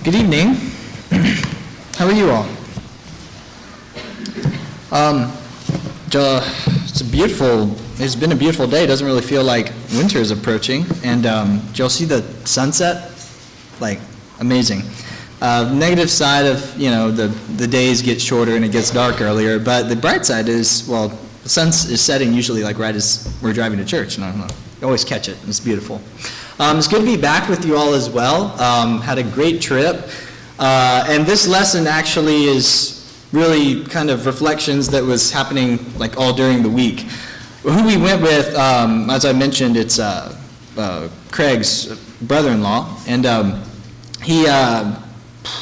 Good evening. How are you all? It's been a beautiful day. It doesn't really feel like winter is approaching. And did y'all see the sunset? Like, amazing. Negative side of, the days get shorter and it gets dark earlier. But the bright side is, the sun is setting usually like right as we're driving to church. And I don't know, you always catch it. It's beautiful. It's good to be back with you all as well. Had a great trip. And this lesson actually is really kind of reflections that was happening like all during the week. Who we went with, as I mentioned, it's Craig's brother-in-law. And he,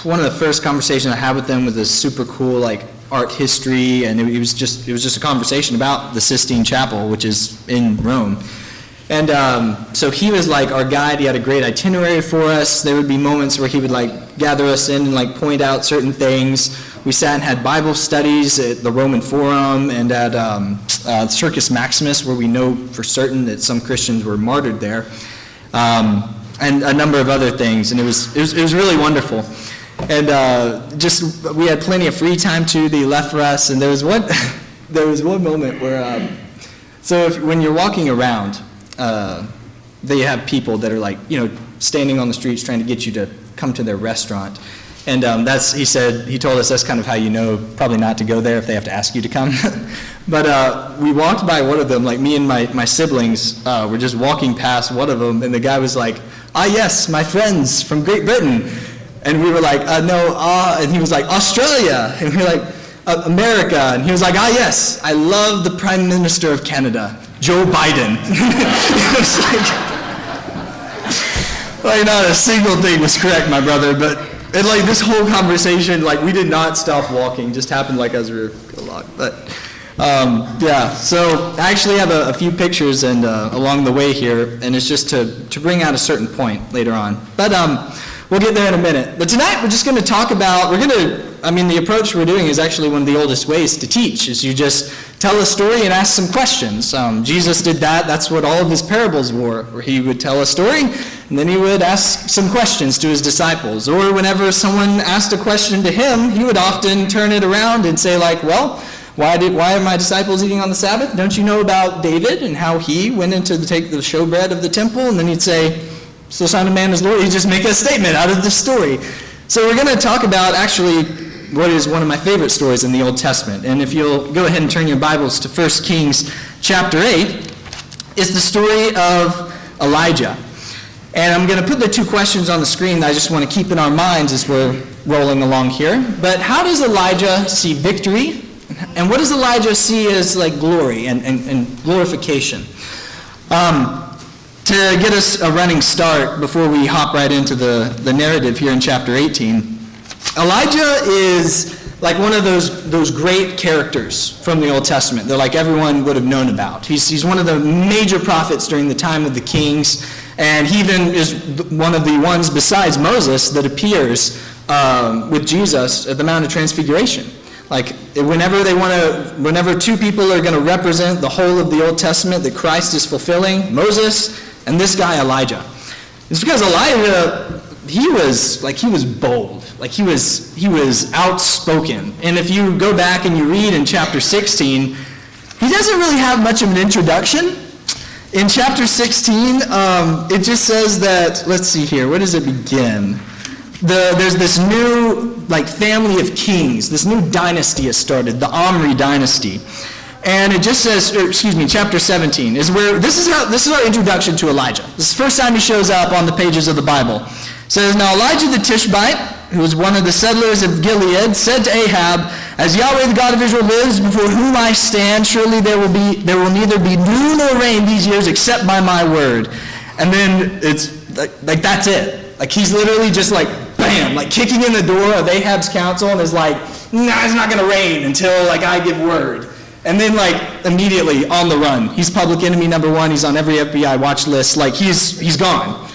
one of the first conversations I had with him was this super cool like art history. And it was just a conversation about the Sistine Chapel, which is in Rome. And so he was like our guide. He had a great itinerary for us. There would be moments where he would like gather us in and like point out certain things. We sat and had Bible studies at the Roman Forum and at Circus Maximus, where we know for certain that some Christians were martyred there, and a number of other things. And it was really wonderful. And we had plenty of free time too that he left for us. And there was one moment where when you're walking around, they have people that are like, standing on the streets trying to get you to come to their restaurant. And he told us that's kind of how you know probably not to go there if they have to ask you to come. But we walked by one of them, like me and my siblings were just walking past one of them, and the guy was like, yes, my friends from Great Britain. And we were like, no, and he was like, Australia. And we were like, America. And he was like, yes, I love the Prime Minister of Canada, Joe Biden. It was like, not a single thing was correct, my brother, but this whole conversation, we did not stop walking, just happened as we were along. But so I actually have a few pictures and along the way here, and it's just to bring out a certain point later on. But we'll get there in a minute. But tonight we're just going to talk about, the approach we're doing is actually one of the oldest ways to teach, is you just tell a story and ask some questions. Jesus did that. That's what all of his parables were, where he would tell a story, and then he would ask some questions to his disciples. Or whenever someone asked a question to him, he would often turn it around and say, why are my disciples eating on the Sabbath? Don't you know about David and how he went in to take the showbread of the temple? And then he'd say, so the Son of Man is Lord. He'd just make a statement out of the story. So we're going to talk about actually what is one of my favorite stories in the Old Testament. And if you'll go ahead and turn your Bibles to 1 Kings chapter 8, it's the story of Elijah. And I'm going to put the two questions on the screen that I just want to keep in our minds as we're rolling along here. But how does Elijah see victory? And what does Elijah see as glory and glorification? To get us a running start before we hop right into the narrative here in chapter 18, Elijah is one of those great characters from the Old Testament that everyone would have known about. He's one of the major prophets during the time of the kings, and he even is one of the ones besides Moses that appears with Jesus at the Mount of Transfiguration. Whenever two people are going to represent the whole of the Old Testament that Christ is fulfilling, Moses and this guy Elijah. It's because Elijah, he was bold. He was outspoken. And if you go back and you read in chapter 16, he doesn't really have much of an introduction. In chapter 16, it just says that, let's see here, where does it begin? There's this new family of kings. This new dynasty has started, the Omri dynasty. And it just says, chapter 17 is where this is our introduction to Elijah. This is the first time he shows up on the pages of the Bible. It says, now Elijah the Tishbite, who was one of the settlers of Gilead, said to Ahab, as Yahweh the God of Israel lives, before whom I stand, surely there will neither be dew nor rain these years except by my word. And then it's that's it. He's literally just bam, kicking in the door of Ahab's council and is it's not going to rain until I give word. And then immediately on the run. He's public enemy number one. He's on every FBI watch list. He's gone.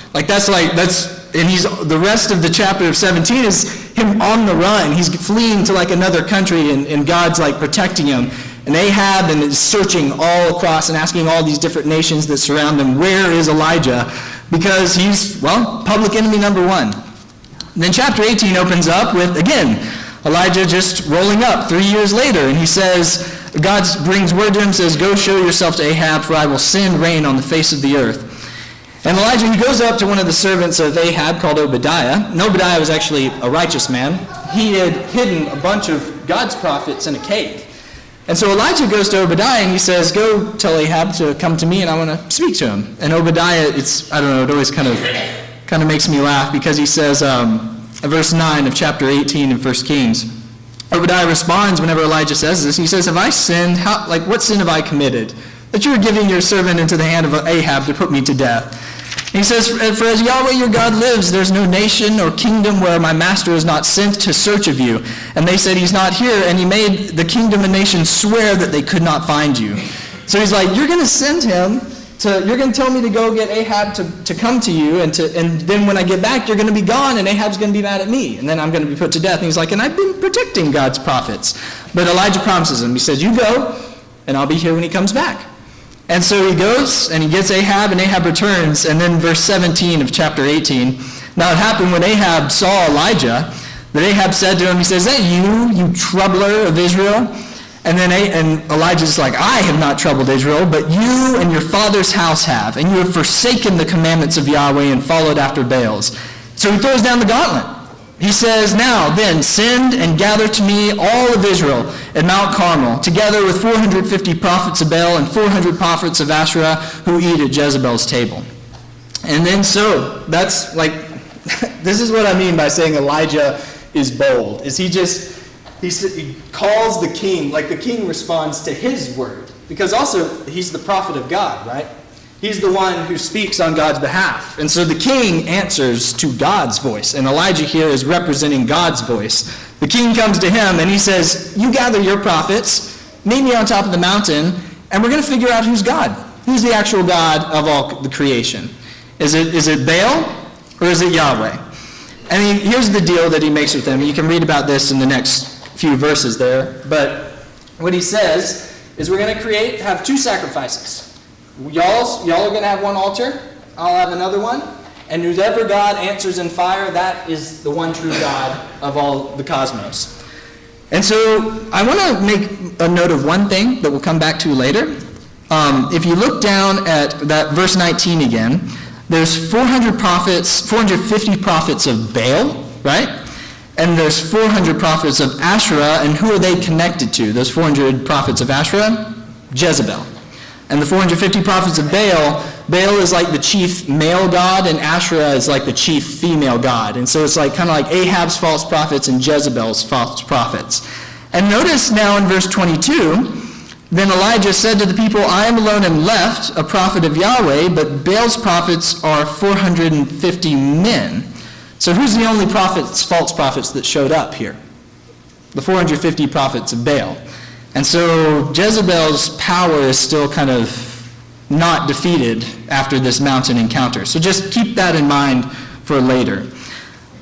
And he's the rest of the chapter of 17 is him on the run. He's fleeing to another country and God's protecting him. And Ahab is searching all across and asking all these different nations that surround him, where is Elijah? Because he's, public enemy number one. And then chapter 18 opens up with, again, Elijah just rolling up 3 years later, and he says, God brings word to him, says, go show yourself to Ahab, for I will send rain on the face of the earth. And Elijah, he goes up to one of the servants of Ahab called Obadiah. And Obadiah was actually a righteous man. He had hidden a bunch of God's prophets in a cave. And so Elijah goes to Obadiah and he says, go tell Ahab to come to me and I want to speak to him. And Obadiah, it always kind of makes me laugh because he says, verse 9 of chapter 18 in 1 Kings, Obadiah responds whenever Elijah says this. He says, have I sinned? What sin have I committed? That you are giving your servant into the hand of Ahab to put me to death. He says, for as Yahweh your God lives, there's no nation or kingdom where my master is not sent to search of you. And they said, he's not here. And he made the kingdom and nation swear that they could not find you. So he's like, you're going to send him, you're going to tell me to go get Ahab to come to you. And then when I get back, you're going to be gone and Ahab's going to be mad at me. And then I'm going to be put to death. And he's like, and I've been protecting God's prophets. But Elijah promises him. He says, you go and I'll be here when he comes back. And so he goes, and he gets Ahab, and Ahab returns. And then verse 17 of chapter 18. Now it happened when Ahab saw Elijah, that Ahab said to him, he says, is that you troubler of Israel? And then Elijah's like, I have not troubled Israel, but you and your father's house have, and you have forsaken the commandments of Yahweh and followed after Baals. So he throws down the gauntlet. He says, now then, send and gather to me all of Israel at Mount Carmel, together with 450 prophets of Baal and 400 prophets of Asherah who eat at Jezebel's table. And then so, that's like, this is what I mean by saying Elijah is bold, is he calls the king, like the king responds to his word. Because also, he's the prophet of God, right? He's the one who speaks on God's behalf. And so the king answers to God's voice. And Elijah here is representing God's voice. The king comes to him and he says, you gather your prophets, meet me on top of the mountain, and we're going to figure out who's God. Who's the actual God of all the creation? Is it Baal or is it Yahweh? And here's the deal that he makes with them. You can read about this in the next few verses there. But what he says is we're going to have two sacrifices. Y'all are going to have one altar. I'll have another one. And whoever God answers in fire, that is the one true God of all the cosmos. And so I want to make a note of one thing that we'll come back to later. If you look down at that verse 19 again, there's 450 prophets of Baal, right? And there's 400 prophets of Asherah. And who are they connected to? Those 400 prophets of Asherah? Jezebel. And the 450 prophets of Baal is like the chief male god, and Asherah is like the chief female god. And so it's like kind of like Ahab's false prophets and Jezebel's false prophets. And notice now in verse 22, then Elijah said to the people, I am alone and left, a prophet of Yahweh, but Baal's prophets are 450 men. So who's the only false prophets that showed up here? The 450 prophets of Baal. And so Jezebel's power is still kind of not defeated after this mountain encounter. So just keep that in mind for later.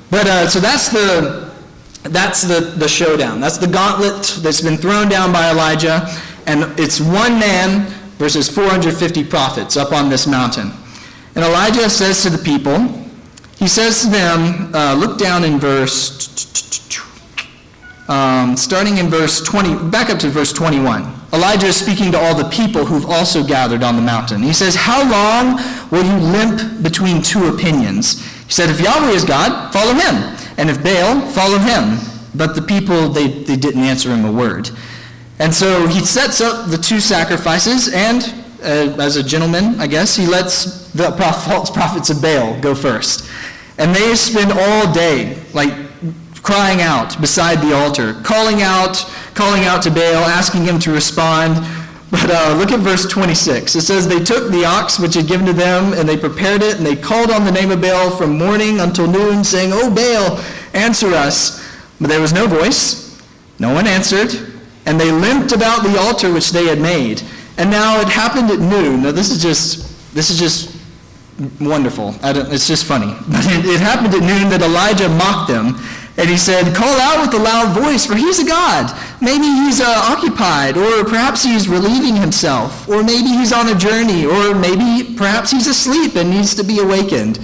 But so that's the showdown. That's the gauntlet that's been thrown down by Elijah. And it's one man versus 450 prophets up on this mountain. And Elijah says to the people, he says to them, look down in starting in verse 20, back up to verse 21. Elijah is speaking to all the people who've also gathered on the mountain. He says, how long will you limp between two opinions? He said, if Yahweh is God, follow him. And if Baal, follow him. But the people, they didn't answer him a word. And so he sets up the two sacrifices, and as a gentleman, I guess, he lets the false prophets of Baal go first. And they spend all day, like, crying out beside the altar, calling out to Baal, asking him to respond. But look at verse 26. It says, they took the ox which had given to them, and they prepared it, and they called on the name of Baal from morning until noon, saying, O Baal, answer us. But there was no voice. No one answered. And they limped about the altar which they had made. And now it happened at noon. Now this is just wonderful. It's just funny. But it happened at noon that Elijah mocked them. And he said, call out with a loud voice, for he's a god. Maybe he's occupied, or perhaps he's relieving himself, or maybe he's on a journey, or maybe perhaps he's asleep and needs to be awakened.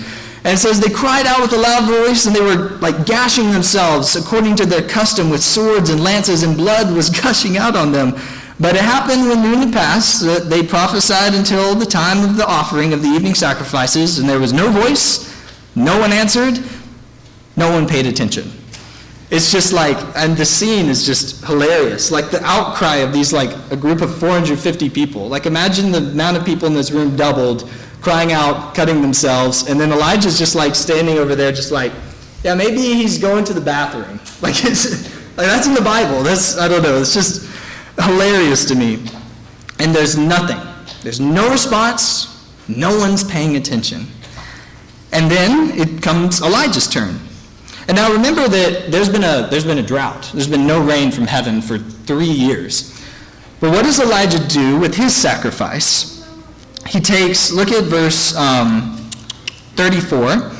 And it says they cried out with a loud voice, and they were like gashing themselves according to their custom with swords and lances, and blood was gushing out on them. But it happened when noon had passed that they prophesied until the time of the offering of the evening sacrifices, and there was no voice, no one answered, no one paid attention. It's just like, and the scene is just hilarious. Like the outcry of these, like a group of 450 people. Like imagine the amount of people in this room doubled, crying out, cutting themselves, and then Elijah's just like standing over there just like, yeah, maybe he's going to the bathroom. Like that's in the Bible. I don't know, it's just hilarious to me. And there's nothing. There's no response. No one's paying attention. And then it comes Elijah's turn. And now remember that there's been a drought. There's been no rain from heaven for 3 years. But what does Elijah do with his sacrifice? He takes, look at verse 34.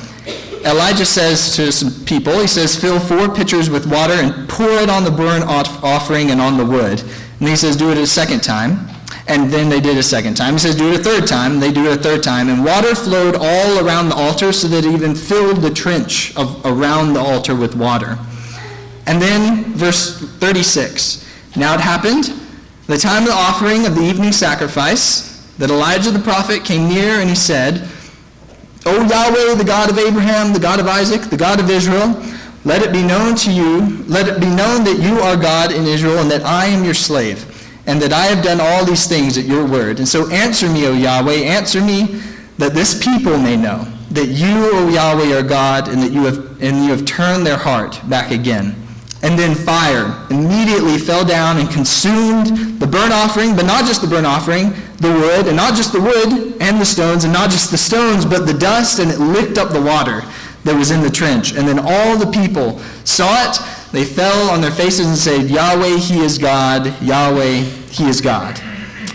Elijah says to some people, he says, fill 4 pitchers with water and pour it on the burnt offering and on the wood. And he says, do it a second time. And then they did a second time. He says, do it a third time. And they do it a third time. And water flowed all around the altar so that it even filled the trench around the altar with water. And then verse 36. Now it happened, the time of the offering of the evening sacrifice, that Elijah the prophet came near and he said, O Yahweh, the God of Abraham, the God of Isaac, the God of Israel, let it be known to you, let it be known that you are God in Israel and that I am your slave, and that I have done all these things at your word. And so answer me, O Yahweh, answer me, that this people may know that you, O Yahweh, are God, and that you have turned their heart back again. And then fire immediately fell down and consumed the burnt offering, but not just the burnt offering, the wood, and not just the wood and the stones, and not just the stones, but the dust, and it licked up the water that was in the trench. And then all the people saw it. They fell on their faces and said, Yahweh, he is God. Yahweh, he is God.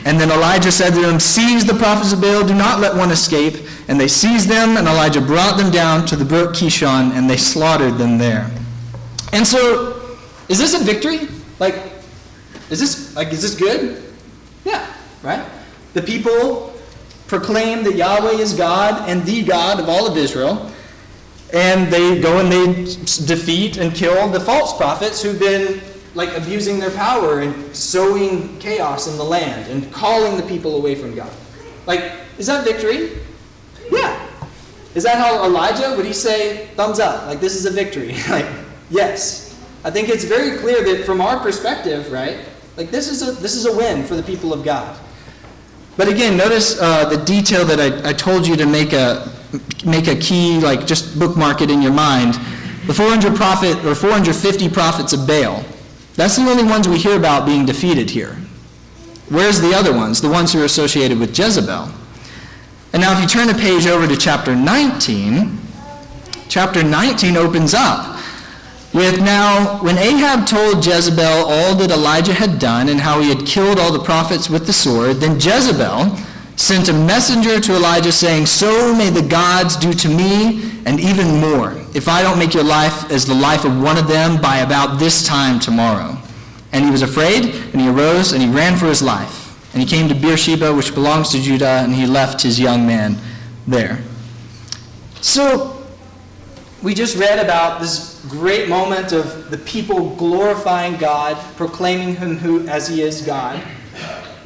And then Elijah said to them, seize the prophets of Baal, do not let one escape. And they seized them, and Elijah brought them down to the brook Kishon, and they slaughtered them there. And so, is this a victory? Is this good? Yeah, right? The people proclaim that Yahweh is God and the God of all of Israel. And they go and they defeat and kill the false prophets who've been abusing their power and sowing chaos in the land and calling the people away from God. Is that victory? Yeah. Is that how Elijah, would he say, thumbs up, this is a victory? Yes. I think it's very clear that from our perspective, right, this is a win for the people of God. But again, notice the detail that I told you to make a key, just bookmark it in your mind. The 450 prophets of Baal. That's the only ones we hear about being defeated here. Where's the other ones? The ones who are associated with Jezebel. And now if you turn the page over to chapter 19, chapter 19 opens up with, now, when Ahab told Jezebel all that Elijah had done and how he had killed all the prophets with the sword, then Jezebel sent a messenger to Elijah saying, so may the gods do to me and even more, if I don't make your life as the life of one of them by about this time tomorrow. And he was afraid, and he arose, and he ran for his life. And he came to Beersheba, which belongs to Judah, and he left his young man there. So, we just read about this great moment of the people glorifying God, proclaiming him as he is God.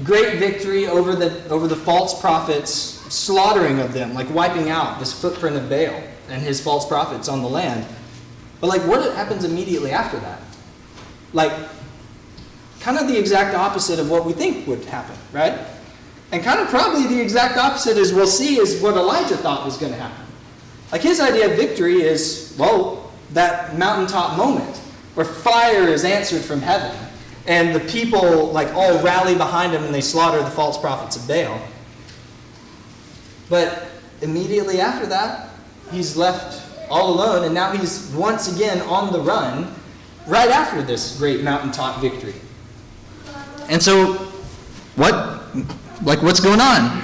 Great victory over the false prophets, slaughtering of them, wiping out this footprint of Baal and his false prophets on the land. But what happens immediately after that? Kind of the exact opposite of what we think would happen, right? And kind of probably the exact opposite, as we'll see, is what Elijah thought was going to happen. His idea of victory is, that mountaintop moment where fire is answered from heaven. And the people all rally behind him and they slaughter the false prophets of Baal. But immediately after that, he's left all alone, and now he's once again on the run right after this great mountaintop victory. And so, what's going on?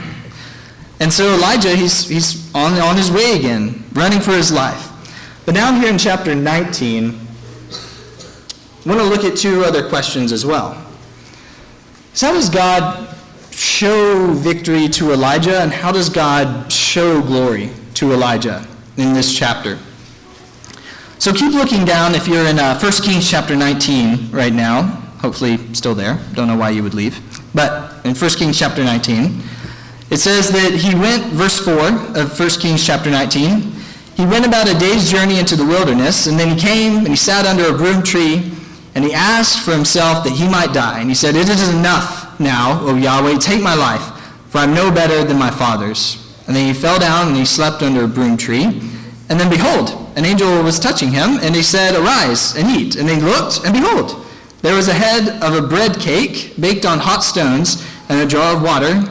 And so Elijah, he's on his way again, running for his life. But now here in chapter 19, I want to look at 2 other questions as well. So how does God show victory to Elijah, and how does God show glory to Elijah in this chapter. So keep looking down if you're in 1 Kings chapter 19 right now. Hopefully still there. Don't know why you would leave. But in 1 Kings chapter 19, it says that he went, verse 4 of 1 Kings chapter 19, he went about a day's journey into the wilderness, and then he came and he sat under a broom tree, and he asked for himself that he might die. And he said, "It is enough now, O Yahweh, take my life, for I am no better than my fathers." And then he fell down and he slept under a broom tree. And then behold, an angel was touching him, and he said, "Arise and eat." And he looked, and behold, there was a head of a bread cake baked on hot stones and a jar of water.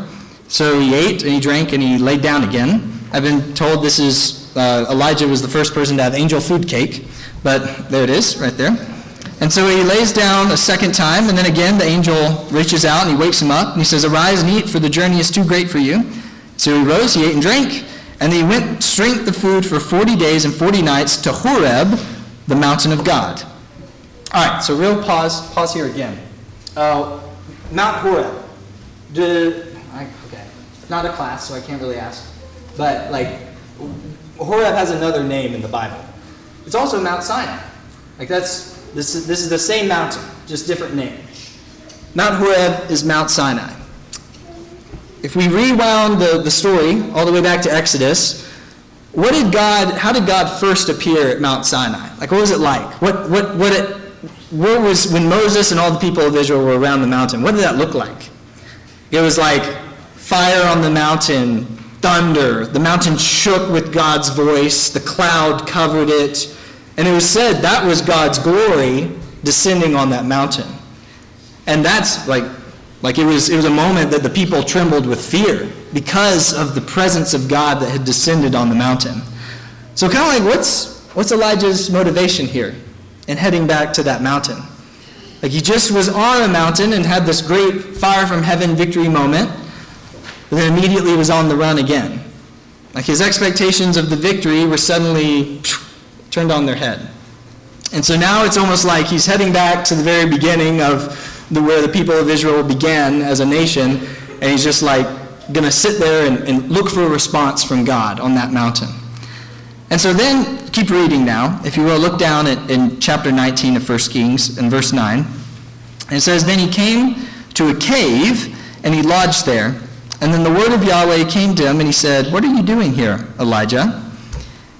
So he ate and he drank and he laid down again. I've been told this is, Elijah was the first person to have angel food cake, but there it is right there. And so he lays down a second time, and then again the angel reaches out and he wakes him up, and he says, "Arise and eat, for the journey is too great for you." So he rose, he ate and drank, and he went straight the food for 40 days and 40 nights to Horeb, the mountain of God. All right, so real pause here again. Mount Horeb. Okay, not a class, so I can't really ask. But Horeb has another name in the Bible. It's also Mount Sinai. This is the same mountain, just different name. Mount Horeb is Mount Sinai. If we rewound the story all the way back to Exodus, how did God first appear at Mount Sinai? What was it like? What was when Moses and all the people of Israel were around the mountain? What did that look like? It was like fire on the mountain, thunder. The mountain shook with God's voice. The cloud covered it. And it was said that was God's glory descending on that mountain. And that's it was a moment that the people trembled with fear because of the presence of God that had descended on the mountain. So kind of what's Elijah's motivation here in heading back to that mountain? He just was on a mountain and had this great fire from heaven victory moment, but then immediately was on the run again. His expectations of the victory were suddenly turned on their head. And so now it's almost like he's heading back to the very beginning of where the people of Israel began as a nation, and he's just going to sit there and look for a response from God on that mountain. And so then, keep reading now. If you will, look down in chapter 19 of 1 Kings in verse 9. And it says, "Then he came to a cave, and he lodged there. And then the word of Yahweh came to him, and he said, 'What are you doing here, Elijah?'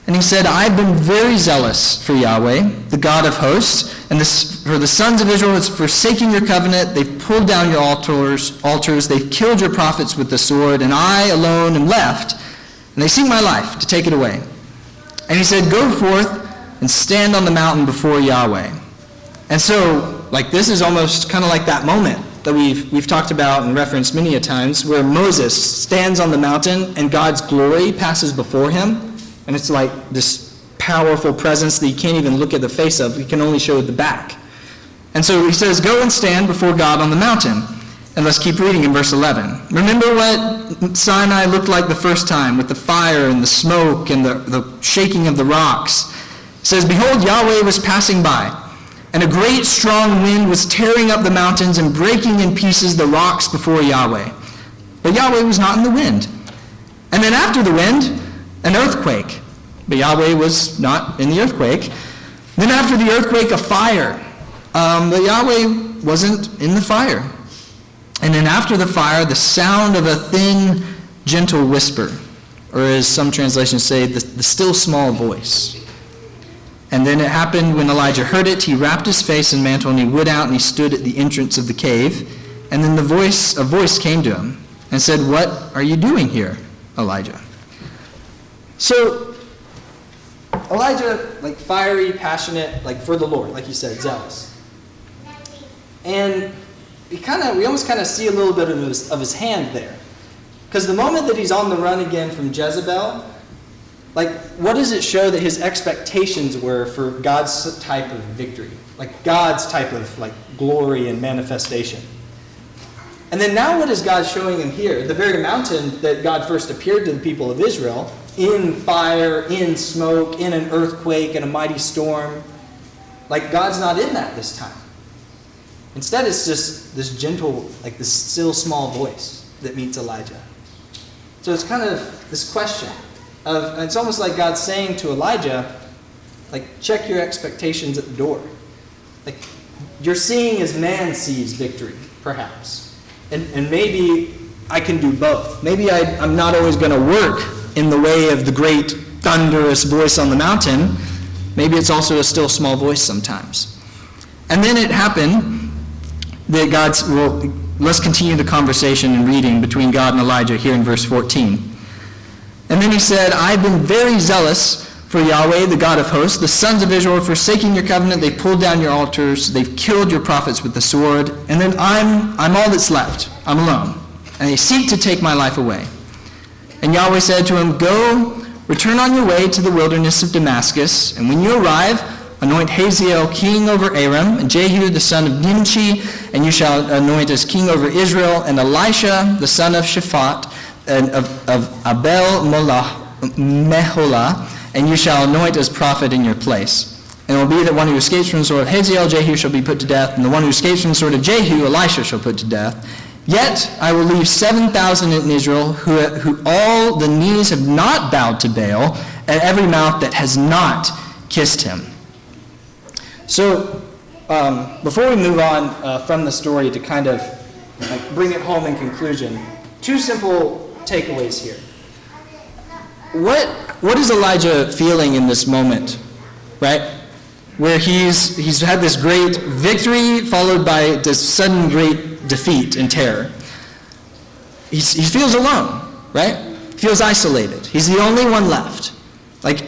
And he said, 'I've been very zealous for Yahweh, the God of hosts, and for the sons of Israel is forsaking your covenant. They've pulled down your altars. They've killed your prophets with the sword, and I alone am left, and they seek my life to take it away.' And he said, 'Go forth and stand on the mountain before Yahweh.'" And so, this is almost kind of like that moment that we've talked about and referenced many a times, where Moses stands on the mountain and God's glory passes before him. And it's like this powerful presence that you can't even look at the face of. You can only show the back. And so he says, "Go and stand before God on the mountain." And let's keep reading in verse 11. "Remember what Sinai looked like the first time, with the fire and the smoke and the shaking of the rocks. It says, 'Behold, Yahweh was passing by, and a great strong wind was tearing up the mountains and breaking in pieces the rocks before Yahweh. But Yahweh was not in the wind. And then after the wind, an earthquake. But Yahweh was not in the earthquake. Then after the earthquake, a fire. But Yahweh wasn't in the fire. And then after the fire, the sound of a thin, gentle whisper, or as some translations say, the still small voice. And then it happened when Elijah heard it, he wrapped his face in mantle, and he went out and he stood at the entrance of the cave. And then a voice came to him and said, 'What are you doing here, Elijah?'" So Elijah, fiery, passionate, for the Lord, like you said, zealous. And we almost see a little bit of his hand there. Because the moment that he's on the run again from Jezebel, what does it show that his expectations were for God's type of victory? God's type of glory and manifestation. And then now what is God showing him here? The very mountain that God first appeared to the people of Israel, in fire, in smoke, in an earthquake, in a mighty storm. God's not in that this time. Instead, it's just this gentle, this still small voice that meets Elijah. So it's kind of this question. it's almost like God's saying to Elijah, like, check your expectations at the door. Like, you're seeing as man sees victory, perhaps. And maybe I can do both. Maybe I'm not always going to work in the way of the great thunderous voice on the mountain. Maybe it's also a still small voice sometimes. And then it happened that let's continue the conversation and reading between God and Elijah here in verse 14. And then he said, I've been very zealous for Yahweh, the God of hosts. The sons of Israel are forsaking your covenant. They've pulled down your altars. They've killed your prophets with the sword. And then I'm all that's left. I'm alone. And they seek to take my life away. And Yahweh said to him, go, return on your way to the wilderness of Damascus. And when you arrive, anoint Hazael king over Aram, and Jehu the son of Nimshi, and you shall anoint as king over Israel, and Elisha the son of Shaphat, and of Abel Meholah, and you shall anoint as prophet in your place. And it will be that one who escapes from the sword of Hazael, Jehu shall be put to death, and the one who escapes from the sword of Jehu, Elisha shall put to death. Yet I will leave 7,000 in Israel who all the knees have not bowed to Baal, and every mouth that has not kissed him. So before we move on from the story to kind of bring it home in conclusion, two simple takeaways here. What is Elijah feeling in this moment, right? Where he's had this great victory followed by this sudden great defeat and terror. He feels alone, right? He feels isolated. He's the only one left. Like,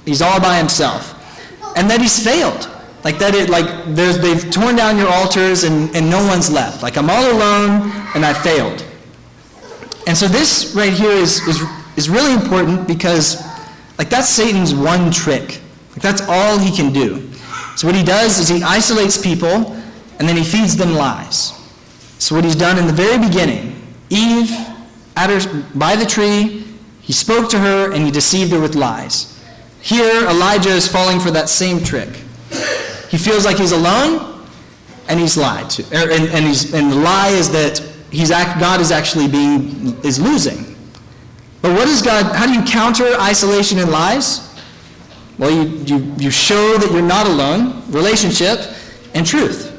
he's all by himself. And that he's failed. Like that they've torn down your altars and no one's left. Like, I'm all alone and I failed. And so this right here is really important because, like, that's Satan's one trick. Like, that's all he can do. So what he does is he isolates people and then he feeds them lies. So what he's done in the very beginning, Eve, by the tree, he spoke to her and he deceived her with lies. Here, Elijah is falling for that same trick. He feels like he's alone and he's lied to. And the lie is that God is actually is losing. But how do you counter isolation and lies? Well, you show that you're not alone, relationship, and truth.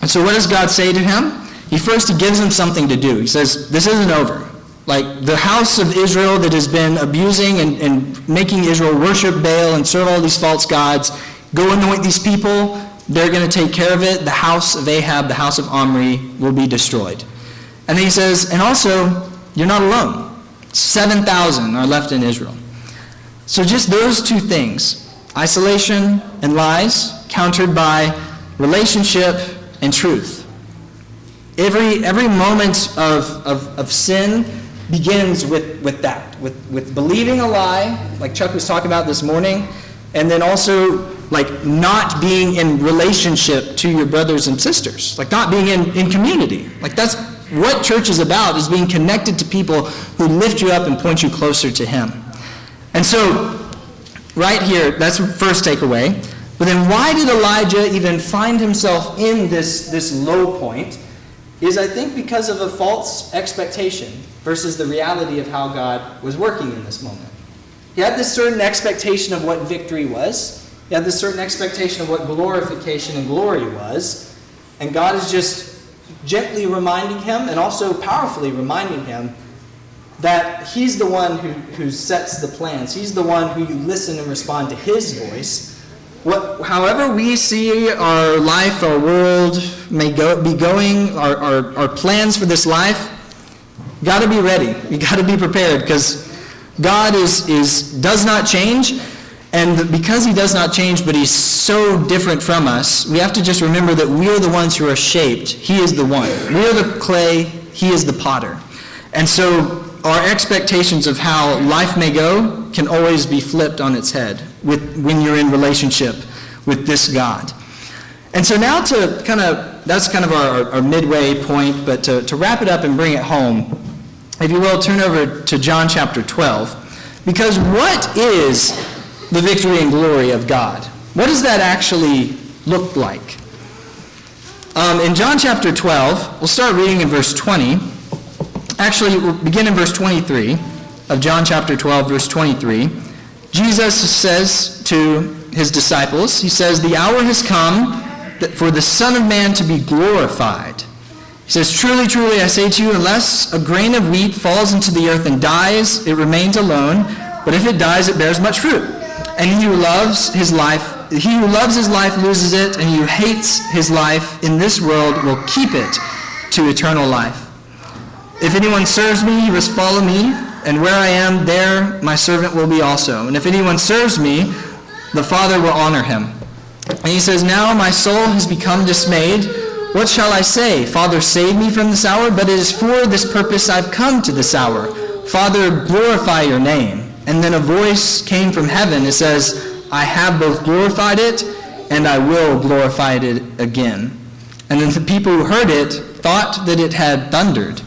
And so what does God say to him? He gives him something to do. He says, this isn't over. Like, the house of Israel that has been abusing and making Israel worship Baal and serve all these false gods, go anoint these people. They're going to take care of it. The house of Ahab, the house of Omri will be destroyed. And then he says, and also, you're not alone. 7,000 are left in Israel. So just those two things, isolation and lies, countered by relationship and truth. Every moment of sin begins with that, with believing a lie, like Chuck was talking about this morning, and then also like not being in relationship to your brothers and sisters, like not being in community. Like, that's what church is about, is being connected to people who lift you up and point you closer to him. And so, right here, that's the first takeaway. But then why did Elijah even find himself in this low point? Is, I think, because of a false expectation versus the reality of how God was working in this moment. He had this certain expectation of what victory was. He had this certain expectation of what glorification and glory was. And God is just gently reminding him and also powerfully reminding him that he's the one who sets the plans. He's the one who you listen and respond to his voice. However we see our life, our world may be going, our plans for this life, you got to be ready. You got to be prepared, because God does not change, and because he does not change, but he's so different from us, we have to just remember that we are the ones who are shaped. He is the one. We are the clay. He is the potter. And so our expectations of how life may go can always be flipped on its head when you're in relationship with this God. And so now that's kind of our midway point, but to wrap it up and bring it home, if you will, turn over to John chapter 12. Because what is the victory and glory of God? What does that actually look like? In John chapter 12, we'll start reading in verse 20. Actually, we'll begin in verse 23. of John chapter 12, verse 23, Jesus says to his disciples, he says, "The hour has come for the Son of Man to be glorified." He says, "Truly, truly, I say to you, unless a grain of wheat falls into the earth and dies, it remains alone. But if it dies, it bears much fruit. And he who loves his life loses it, and he who hates his life in this world will keep it to eternal life. If anyone serves me, he must follow me, and where I am, there my servant will be also. And if anyone serves me, the Father will honor him." And he says, "Now my soul has become dismayed. What shall I say? Father, save me from this hour? But it is for this purpose I've come to this hour. Father, glorify your name." And then a voice came from heaven. It says, "I have both glorified it, and I will glorify it again." And then the people who heard it thought that it had thundered,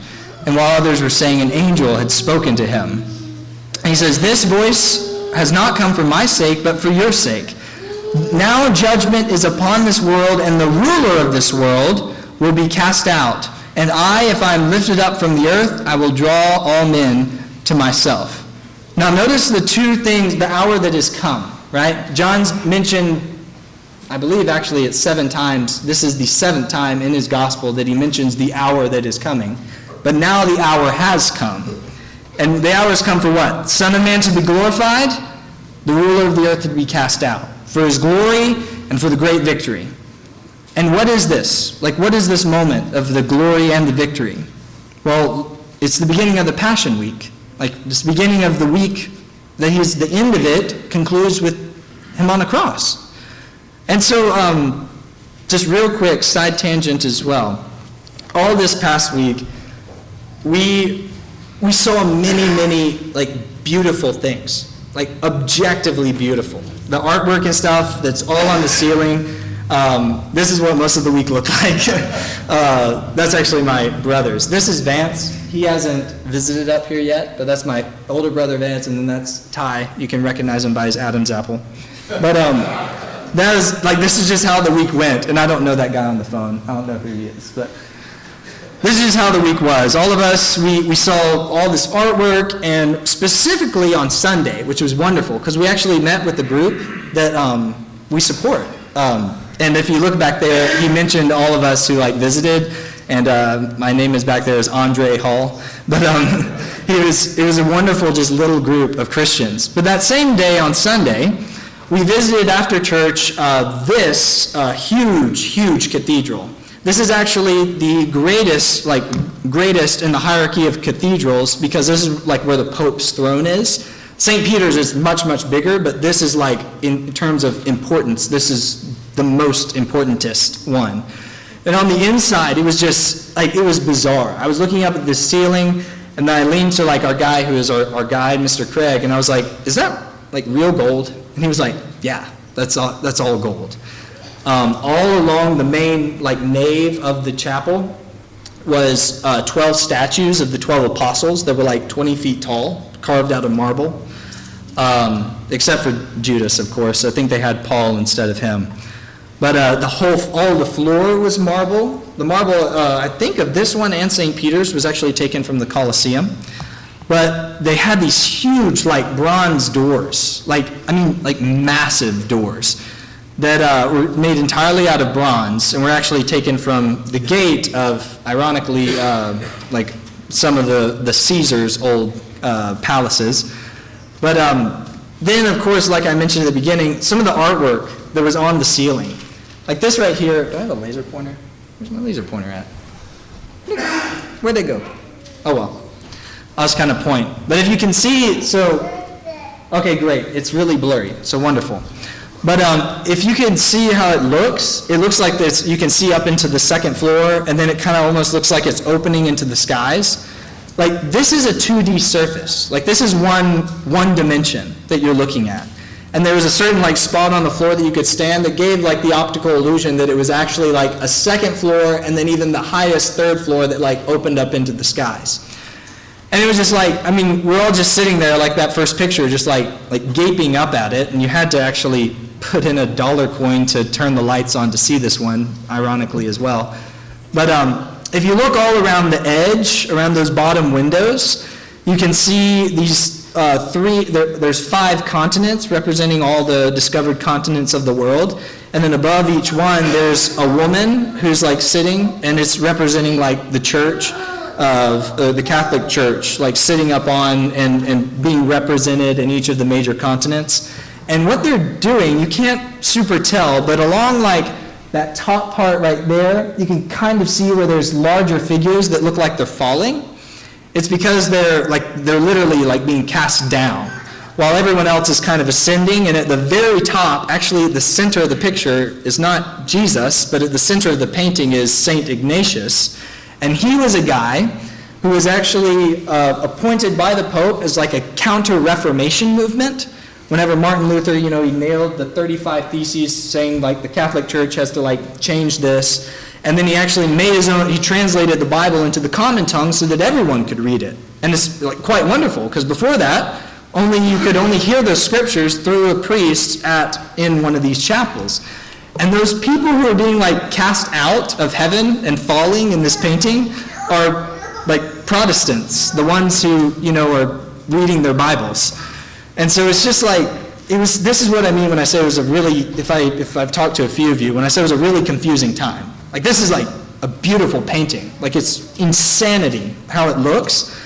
and while others were saying an angel had spoken to him. And he says, "This voice has not come for my sake, but for your sake. Now judgment is upon this world, and the ruler of this world will be cast out. And I, if I am lifted up from the earth, I will draw all men to myself." Now notice the two things, the hour that is come, right? John's mentioned, I believe actually it's 7 times. This is the 7th time in his gospel that he mentions the hour that is coming. But now the hour has come. And the hour has come for what? Son of Man to be glorified, the ruler of the earth to be cast out, for his glory and for the great victory. And what is this? Like, what is this moment of the glory and the victory? Well, it's the beginning of the Passion Week. Like, this beginning of the week, the end of it concludes with him on a cross. And so, just real quick, side tangent as well. All this past week, we saw many, like, beautiful things. Like, objectively beautiful. The artwork and stuff that's all on the ceiling, this is what most of the week looked like. That's actually my brother's. This is Vance. He hasn't visited up here yet, but that's my older brother Vance, and then that's Ty. You can recognize him by his Adam's apple. But that is, like, this is just how the week went, and I don't know that guy on the phone. I don't know who he is, but this is how the week was. All of us, we saw all this artwork, and specifically on Sunday, which was wonderful, because we actually met with the group that we support. And if you look back there, he mentioned all of us who, like, visited, and my name is back there as Andre Hall. But it was a wonderful, just little group of Christians. But that same day on Sunday, we visited after church this huge cathedral. This is actually the greatest in the hierarchy of cathedrals, because this is like where the Pope's throne is. St. Peter's is much bigger, but this is, like, in terms of importance, this is the most importantest one. And on the inside, it was just, like, it was bizarre. I was looking up at the ceiling, and then I leaned to, like, our guy who is our guide, Mr. Craig, and I was like, "Is that, like, real gold?" And he was like, "Yeah, that's all gold." All along the main, like, nave of the chapel was 12 statues of the 12 apostles that were, like, 20 feet tall, carved out of marble, except for Judas, of course. I think they had Paul instead of him. But all the floor was marble. The marble, I think of this one and St. Peter's, was actually taken from the Colosseum. But they had these huge, like, bronze doors, like massive doors that were made entirely out of bronze, and were actually taken from the gate of, ironically, like some of the Caesar's old palaces. But then, of course, like I mentioned at the beginning, some of the artwork that was on the ceiling. Like this right here. Do I have a laser pointer? Where's my laser pointer at? Where'd they go? Oh, well. I'll just kind of point. But if you can see, okay, great. It's really blurry, so wonderful. But if you can see how it looks like this. You can see up into the 2nd floor, and then it kind of almost looks like it's opening into the skies. Like, this is a 2D surface. Like, this is one dimension that you're looking at. And there was a certain, like, spot on the floor that you could stand that gave, like, the optical illusion that it was actually, like, a 2nd floor, and then even the highest 3rd floor that, like, opened up into the skies. And it was just like, I mean, we're all just sitting there, like that first picture, just like gaping up at it, and you had to actually put in a dollar coin to turn the lights on to see this one, ironically as well. But if you look all around the edge, around those bottom windows, you can see these there's 5 continents representing all the discovered continents of the world. And then above each one, there's a woman who's like sitting, and it's representing like the church of the Catholic Church, like sitting up on and being represented in each of the major continents. And what they're doing, you can't super tell, but along like that top part right there, you can kind of see where there's larger figures that look like they're falling. It's because they're literally like being cast down, while everyone else is kind of ascending. And at the very top, actually at the center of the picture is not Jesus, but at the center of the painting is Saint Ignatius. And he was a guy who was actually appointed by the Pope as like a counter-Reformation movement. Whenever Martin Luther, he nailed the 35 Theses saying like the Catholic Church has to like change this. And then he actually made he translated the Bible into the common tongue so that everyone could read it. And it's like quite wonderful, because before that, you could only hear those scriptures through a priest in one of these chapels. And those people who are being like cast out of heaven and falling in this painting are like Protestants, the ones who, are reading their Bibles. And so it's just like, this is what I mean when I say it was a really, if I've talked to a few of you, when I say it was a really confusing time. Like, this is like a beautiful painting. Like, it's insanity how it looks.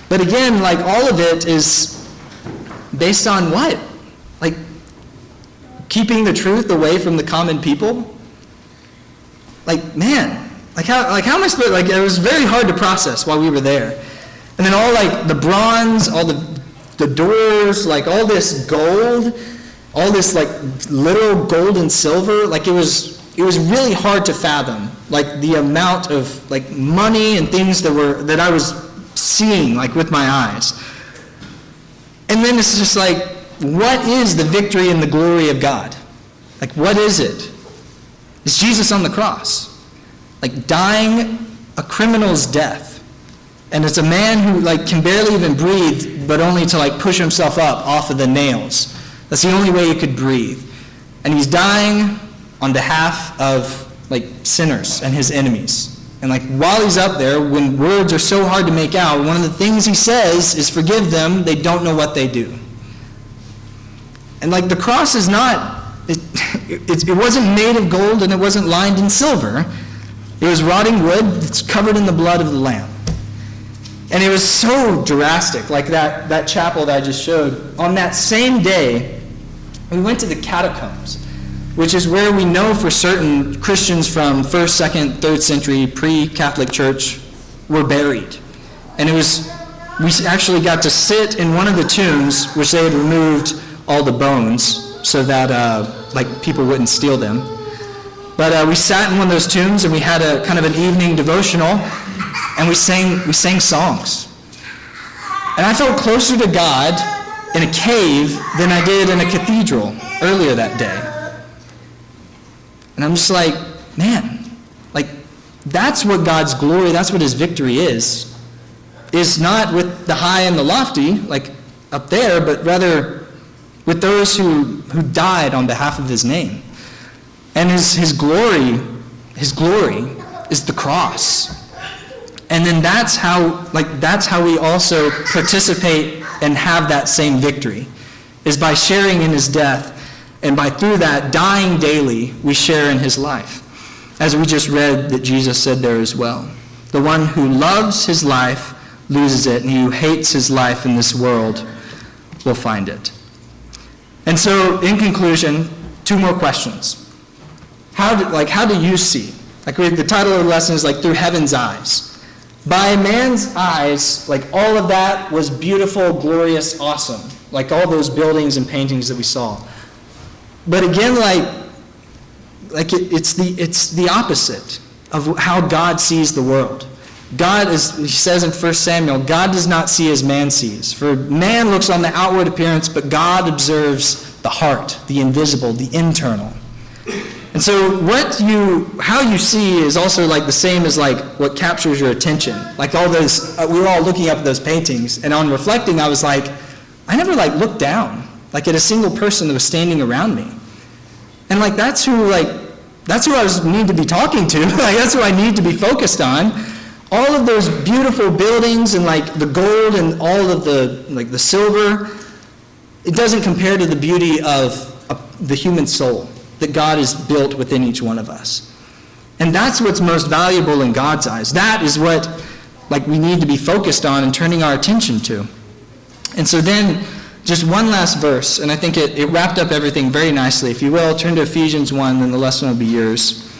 But again, like, all of it is based on what? Like, keeping the truth away from the common people? Like, man, how am I supposed, like, it was very hard to process while we were there. And then all, like, the bronze, all the doors, like, all this gold, all this, like, literal gold and silver, like, it was really hard to fathom, like, the amount of, like, money and things that I was seeing, like, with my eyes. And then it's just like, what is the victory and the glory of God? Like, what is it? It's Jesus on the cross, like, dying a criminal's death. And it's a man who, like, can barely even breathe, but only to, like, push himself up off of the nails. That's the only way he could breathe. And he's dying on behalf of, like, sinners and his enemies. And, like, while he's up there, when words are so hard to make out, one of the things he says is, "Forgive them, they don't know what they do." And, like, the cross is not, it wasn't made of gold and it wasn't lined in silver. It was rotting wood that's covered in the blood of the Lamb. And it was so drastic, like that chapel that I just showed. On that same day, we went to the catacombs, which is where we know for certain Christians from 1st, 2nd, 3rd century pre-Catholic Church were buried. And we actually got to sit in one of the tombs, which they had removed all the bones so that like people wouldn't steal them. But we sat in one of those tombs and we had a kind of an evening devotional, and we sang songs. And I felt closer to God in a cave than I did in a cathedral earlier that day. And I'm just like, man, like, that's what God's glory, that's what his victory is not with the high and the lofty, like up there, but rather with those who died on behalf of his name. And his glory is the cross. And then that's how we also participate and have that same victory, is by sharing in his death, and through that, dying daily, we share in his life. As we just read that Jesus said there as well. The one who loves his life loses it, and he who hates his life in this world will find it. And so, in conclusion, 2 more questions. How do you see? Like, the title of the lesson is, like, through heaven's eyes. By man's eyes, like, all of that was beautiful, glorious, awesome. Like, all those buildings and paintings that we saw. But again, it's the opposite of how God sees the world. God is, he says in 1 Samuel, God does not see as man sees. For man looks on the outward appearance, but God observes the heart, the invisible, the internal. And so how you see is also like the same as like what captures your attention. Like all those, we were all looking up those paintings, and on reflecting, I was like, I never like looked down, like at a single person that was standing around me. And like that's who I need to be talking to. Like that's who I need to be focused on. all of those beautiful buildings and like the gold and all of the silver, it doesn't compare to the beauty of the human soul that God has built within each one of us. And that's what's most valuable in God's eyes. That is what we need to be focused on and turning our attention to. And so then, just one last verse, and I think it wrapped up everything very nicely. If you will, turn to Ephesians 1, then the lesson will be yours.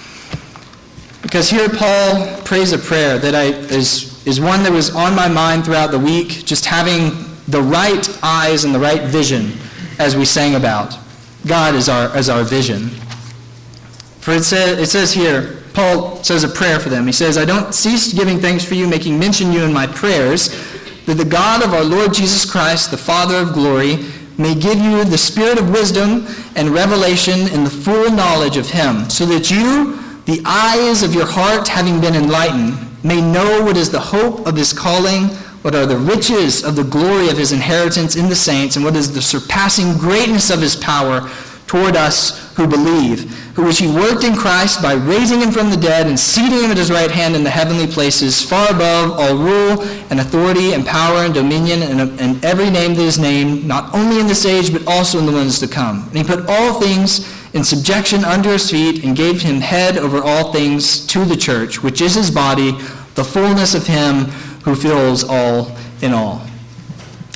Because here Paul prays a prayer that is one that was on my mind throughout the week, just having the right eyes and the right vision, as we sang about. God as our vision. For it says here, Paul says a prayer for them. He says, I don't cease giving thanks for you, making mention of you in my prayers, that the God of our Lord Jesus Christ, the Father of glory, may give you the spirit of wisdom and revelation in the full knowledge of him, so that you, the eyes of your heart having been enlightened, may know what is the hope of his calling, what are the riches of the glory of his inheritance in the saints, and what is the surpassing greatness of his power toward us who believe, which he worked in Christ by raising him from the dead and seating him at his right hand in the heavenly places, far above all rule and authority and power and dominion and every name that is named, not only in this age but also in the ones to come. And he put all things in subjection under his feet and gave him head over all things to the church, which is his body, the fullness of him who fills all in all.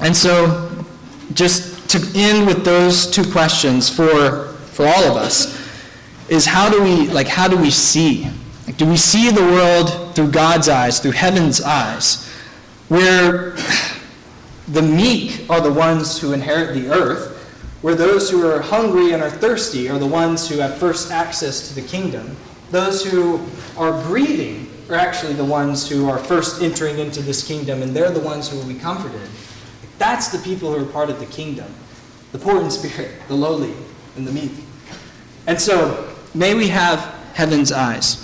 And so, just to end with those two questions for all of us, is how do we see? Do we see the world through God's eyes, through heaven's eyes, where the meek are the ones who inherit the earth, where those who are hungry and are thirsty are the ones who have first access to the kingdom, those who are grieving are actually the ones who are first entering into this kingdom, and they're the ones who will be comforted. That's the people who are part of the kingdom, the poor in spirit, the lowly, and the meek. And so, may we have heaven's eyes.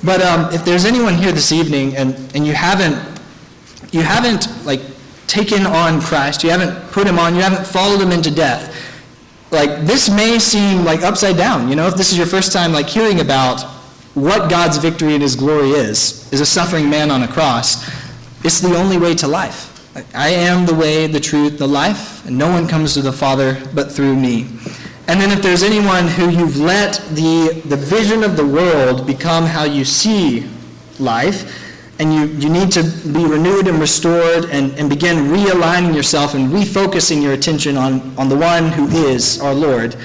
But if there's anyone here this evening and you haven't taken on Christ, you haven't put him on, you haven't followed him into death, this may seem upside down. If this is your first time hearing about what God's victory and his glory is a suffering man on a cross. It's the only way to life. I am the way, the truth, the life, and no one comes to the Father but through me. And then if there's anyone who you've let the vision of the world become how you see life, and you need to be renewed and restored and begin realigning yourself and refocusing your attention on the one who is our Lord,